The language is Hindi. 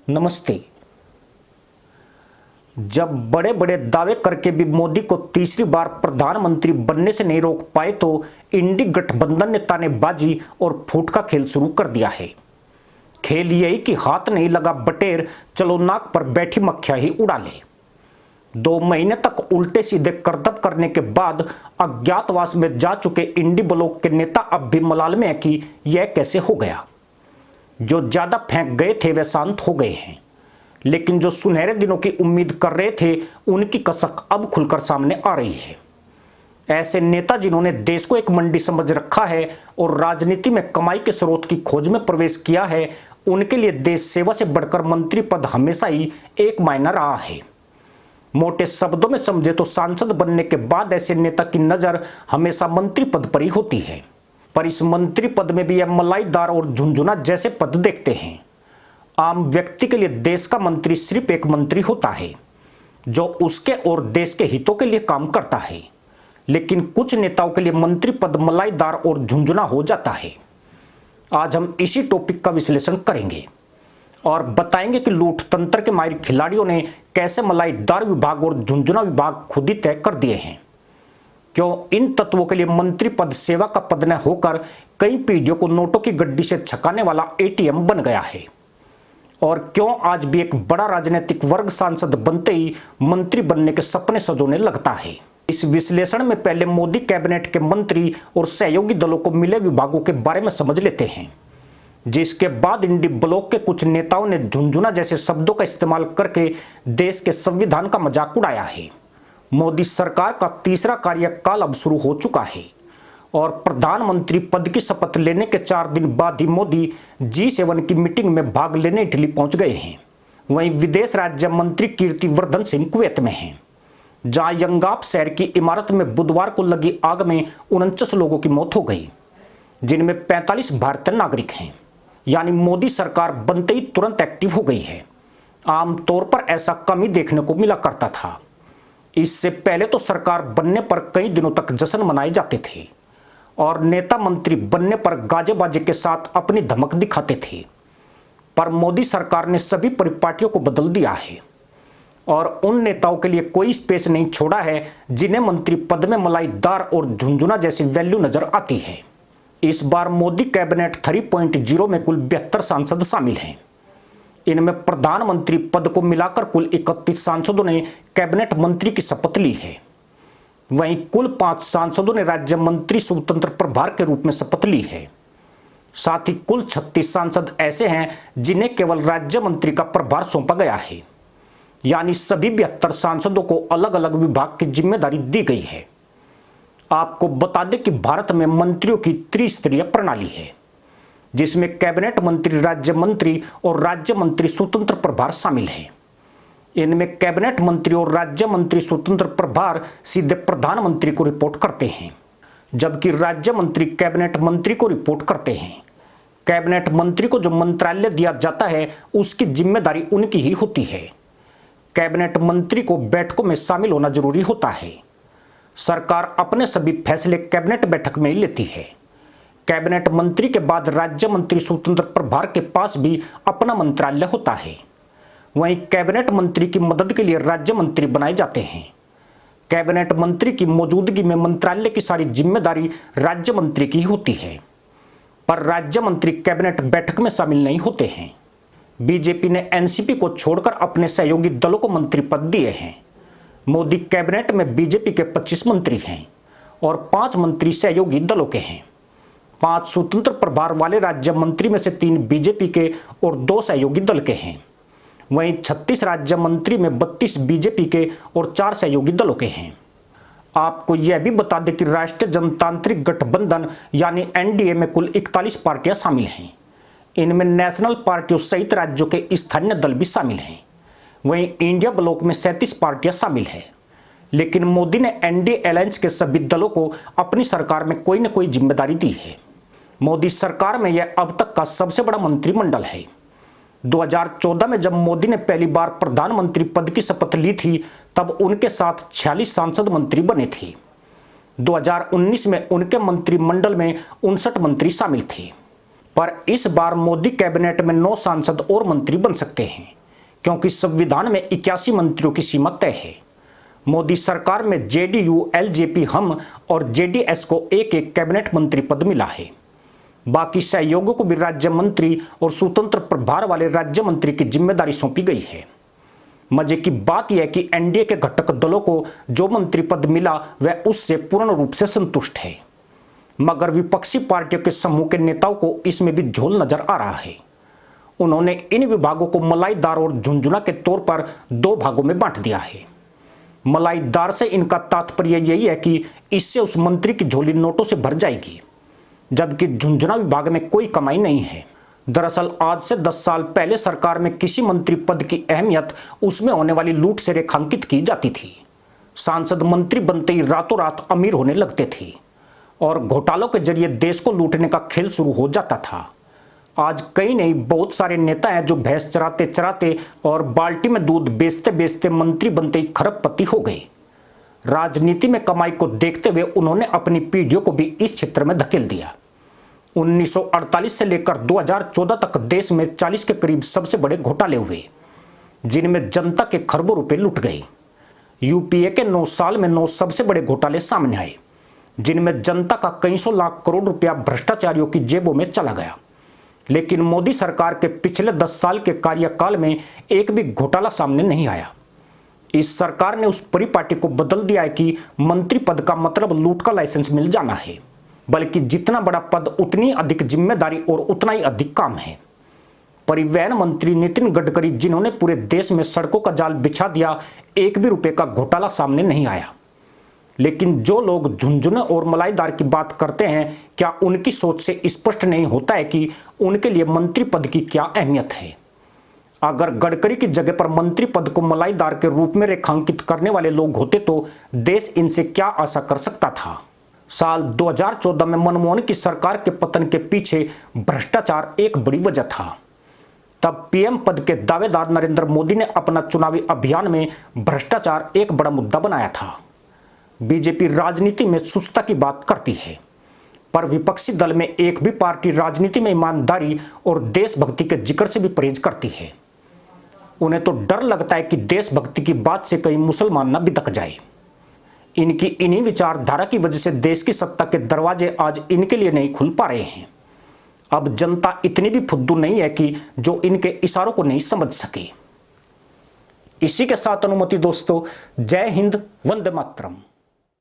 नमस्ते। जब बड़े बड़े दावे करके भी मोदी को तीसरी बार प्रधानमंत्री बनने से नहीं रोक पाए तो इंडी गठबंधन ने तानेबाजी और फूट का खेल शुरू कर दिया है। खेल यही कि हाथ नहीं लगा बटेर, चलो नाक पर बैठी मक्खियां ही उड़ा ले। 2 महीने तक उल्टे सीधे करतब करने के बाद अज्ञातवास में जा चुके इंडी ब्लॉक के नेता अब भी मलाल में है कि यह कैसे हो गया। जो ज्यादा फेंक गए थे वे शांत हो गए हैं, लेकिन जो सुनहरे दिनों की उम्मीद कर रहे थे उनकी कसक अब खुलकर सामने आ रही है। ऐसे नेता जिन्होंने देश को एक मंडी समझ रखा है और राजनीति में कमाई के स्रोत की खोज में प्रवेश किया है, उनके लिए देश सेवा से बढ़कर मंत्री पद हमेशा ही एक मायना रहा है। मोटे शब्दों में समझे तो सांसद बनने के बाद ऐसे नेता की नजर हमेशा मंत्री पद पर ही होती है, पर इस मंत्री पद में भी यह मलाईदार और झुंझुना जैसे पद देखते हैं। आम व्यक्ति के लिए देश का मंत्री सिर्फ एक मंत्री होता है जो उसके और देश के हितों के लिए काम करता है, लेकिन कुछ नेताओं के लिए मंत्री पद मलाईदार और झुंझुना हो जाता है। आज हम इसी टॉपिक का विश्लेषण करेंगे और बताएंगे कि लूट तंत्र के माहिर खिलाड़ियों ने कैसे मलाईदार विभाग और झुंझुना विभाग खुद ही तय कर दिए हैं। क्यों इन तत्वों के लिए मंत्री पद सेवा का पद न होकर कई पीढ़ियों को नोटों की गड्डी से छकाने वाला एटीएम बन गया है, और क्यों आज भी एक बड़ा राजनीतिक वर्ग सांसद बनते ही मंत्री बनने के सपने सजोने लगता है। इस विश्लेषण में पहले मोदी कैबिनेट के मंत्री और सहयोगी दलों को मिले विभागों के बारे में समझ लेते हैं, जिसके बाद इंडी ब्लॉक के कुछ नेताओं ने झुंझुना जैसे शब्दों का इस्तेमाल करके देश के संविधान का मजाक उड़ाया है। मोदी सरकार का तीसरा कार्यकाल अब शुरू हो चुका है और प्रधानमंत्री पद की शपथ लेने के 4 दिन बाद ही मोदी G7 की मीटिंग में भाग लेने इटली पहुंच गए हैं। वहीं विदेश राज्य मंत्री कीर्तिवर्धन सिंह कुवैत में हैं, जहां यंगाप शहर की इमारत में बुधवार को लगी आग में 49 लोगों की मौत हो गई, जिनमें 45 भारतीय नागरिक हैं। यानी मोदी सरकार बनते ही तुरंत एक्टिव हो गई है। आमतौर पर ऐसा कम ही देखने को मिला करता था। इससे पहले तो सरकार बनने पर कई दिनों तक जश्न मनाए जाते थे और नेता मंत्री बनने पर गाजे बाजे के साथ अपनी धमक दिखाते थे, पर मोदी सरकार ने सभी परिपाटियों को बदल दिया है और उन नेताओं के लिए कोई स्पेस नहीं छोड़ा है जिन्हें मंत्री पद में मलाईदार और झुंझुना जैसी वैल्यू नजर आती है। इस बार मोदी कैबिनेट 3.0 में कुल 72 सांसद शामिल हैं। इनमें प्रधानमंत्री पद को मिलाकर कुल 31 सांसदों ने कैबिनेट मंत्री की शपथ ली है। वहीं कुल 5 सांसदों ने राज्य मंत्री स्वतंत्र प्रभार के रूप में शपथ ली है। साथ ही कुल 36 सांसद ऐसे हैं जिन्हें केवल राज्य मंत्री का प्रभार सौंपा गया है। यानी सभी 72 सांसदों को अलग अलग विभाग की जिम्मेदारी दी गई है। आपको बता दें कि भारत में मंत्रियों की त्रिस्तरीय प्रणाली है, जिसमें कैबिनेट मंत्री, राज्य मंत्री और राज्य मंत्री स्वतंत्र प्रभार शामिल है। इनमें कैबिनेट मंत्री और राज्य मंत्री स्वतंत्र प्रभार सीधे प्रधानमंत्री को रिपोर्ट करते हैं, जबकि राज्य मंत्री कैबिनेट मंत्री को रिपोर्ट करते हैं। कैबिनेट मंत्री को जो मंत्रालय दिया जाता है उसकी जिम्मेदारी उनकी ही होती है। कैबिनेट मंत्री को बैठकों में शामिल होना जरूरी होता है। सरकार अपने सभी फैसले कैबिनेट बैठक में ही लेती है। कैबिनेट मंत्री के बाद राज्य मंत्री स्वतंत्र प्रभार के पास भी अपना मंत्रालय होता है। वहीं कैबिनेट मंत्री की मदद के लिए राज्य मंत्री बनाए जाते हैं। कैबिनेट मंत्री की मौजूदगी में मंत्रालय की सारी जिम्मेदारी राज्य मंत्री की होती है, पर राज्य मंत्री कैबिनेट बैठक में शामिल नहीं होते हैं। बीजेपी ने एनसीपी को छोड़कर अपने सहयोगी दलों को मंत्री पद दिए हैं। मोदी कैबिनेट में बीजेपी के 25 मंत्री हैं और 5 मंत्री सहयोगी दलों के हैं। 5 स्वतंत्र प्रभार वाले राज्य मंत्री में से 3 बीजेपी के और 2 सहयोगी दल के हैं। वहीं 36 राज्य मंत्री में 32 बीजेपी के और 4 सहयोगी दलों के हैं। आपको यह भी बता दें कि राष्ट्रीय जनतांत्रिक गठबंधन यानी एनडीए में कुल 41 पार्टियां शामिल हैं। इनमें नेशनल पार्टियों सहित राज्यों के स्थानीय दल भी शामिल हैं। वहीं इंडिया ब्लॉक में 37 पार्टियां शामिल हैं। लेकिन मोदी ने एनडीए अलायंस के सभी दलों को अपनी सरकार में कोई न कोई जिम्मेदारी दी है। मोदी सरकार में यह अब तक का सबसे बड़ा मंत्रिमंडल है। 2014 में जब मोदी ने पहली बार प्रधानमंत्री पद की शपथ ली थी, तब उनके साथ 46 सांसद मंत्री बने थे। 2019 में उनके मंत्रिमंडल में 59 मंत्री शामिल थे, पर इस बार मोदी कैबिनेट में 9 सांसद और मंत्री बन सकते हैं। क्योंकि संविधान में 81 मंत्रियों की सीमा तय है। मोदी सरकार में जेडीयू, एलजेपी, हम और जेडीएस को एक एक कैबिनेट मंत्री पद मिला है। बाकी सहयोगियों को भी राज्य मंत्री और स्वतंत्र प्रभार वाले राज्य मंत्री की जिम्मेदारी सौंपी गई है। मजे की बात यह कि एनडीए के घटक दलों को जो मंत्री पद मिला वह उससे पूर्ण रूप से संतुष्ट है, मगर विपक्षी पार्टियों के समूह के नेताओं को इसमें भी झोल नजर आ रहा है। उन्होंने इन विभागों को मलाईदार और झुंझुना के तौर पर 2 भागों में बांट दिया है। मलाईदार से इनका तात्पर्य यही है कि इससे उस मंत्री की झोली नोटों से भर जाएगी, जबकि झुंझुना विभाग में कोई कमाई नहीं है। दरअसल आज से 10 साल पहले सरकार में किसी मंत्री पद की अहमियत उसमें होने वाली लूट से रेखांकित की जाती थी। सांसद मंत्री बनते ही रातों रात अमीर होने लगते थे और घोटालों के जरिए देश को लूटने का खेल शुरू हो जाता था। आज कई नहीं बहुत सारे नेता हैं जो भैंस चराते चराते और बाल्टी में दूध बेचते बेचते मंत्री बनते ही खरबपति हो गए। राजनीति में कमाई को देखते हुए उन्होंने अपनी पीढ़ियों को भी इस क्षेत्र में धकेल दिया। 1948 से लेकर 2014 तक देश में 40 के करीब सबसे बड़े घोटाले हुए, जिनमें जनता के खरबों रुपए लुट गए। यूपीए के 9 साल में 9 सबसे बड़े घोटाले सामने आए, जिनमें जनता का कई सौ लाख करोड़ रुपया भ्रष्टाचारियों की जेबों में चला गया। लेकिन मोदी सरकार के पिछले 10 साल के कार्यकाल में एक भी घोटाला सामने नहीं आया। इस सरकार ने उस परिपाटी को बदल दिया है कि मंत्री पद का मतलब लूट का लाइसेंस मिल जाना है, बल्कि जितना बड़ा पद उतनी अधिक जिम्मेदारी और उतना ही अधिक काम है। परिवहन मंत्री नितिन गडकरी, जिन्होंने पूरे देश में सड़कों का जाल बिछा दिया, एक भी रुपए का घोटाला सामने नहीं आया। लेकिन जो लोग झुंझुने और मलाईदार की बात करते हैं, क्या उनकी सोच से स्पष्ट नहीं होता है कि उनके लिए मंत्री पद की क्या अहमियत है? अगर गडकरी की जगह पर मंत्री पद को मलाईदार के रूप में रेखांकित करने वाले लोग होते तो देश इनसे क्या आशा कर सकता था? साल 2014 में मनमोहन की सरकार के पतन के पीछे भ्रष्टाचार एक बड़ी वजह था। तब पीएम पद के दावेदार नरेंद्र मोदी ने अपना चुनावी अभियान में भ्रष्टाचार एक बड़ा मुद्दा बनाया था। बीजेपी राजनीति में सुस्तता की बात करती है, पर विपक्षी दल में एक भी पार्टी राजनीति में ईमानदारी और देशभक्ति के जिक्र से भी परहेज करती है। उन्हें तो डर लगता है कि देशभक्ति की बात से कहीं मुसलमान न बिदक जाए। इनकी इन्हीं विचारधारा की वजह से देश की सत्ता के दरवाजे आज इनके लिए नहीं खुल पा रहे हैं। अब जनता इतनी भी फुद्दू नहीं है कि जो इनके इशारों को नहीं समझ सके। इसी के साथ अनुमति दोस्तों, जय हिंद, वंदे मातरम।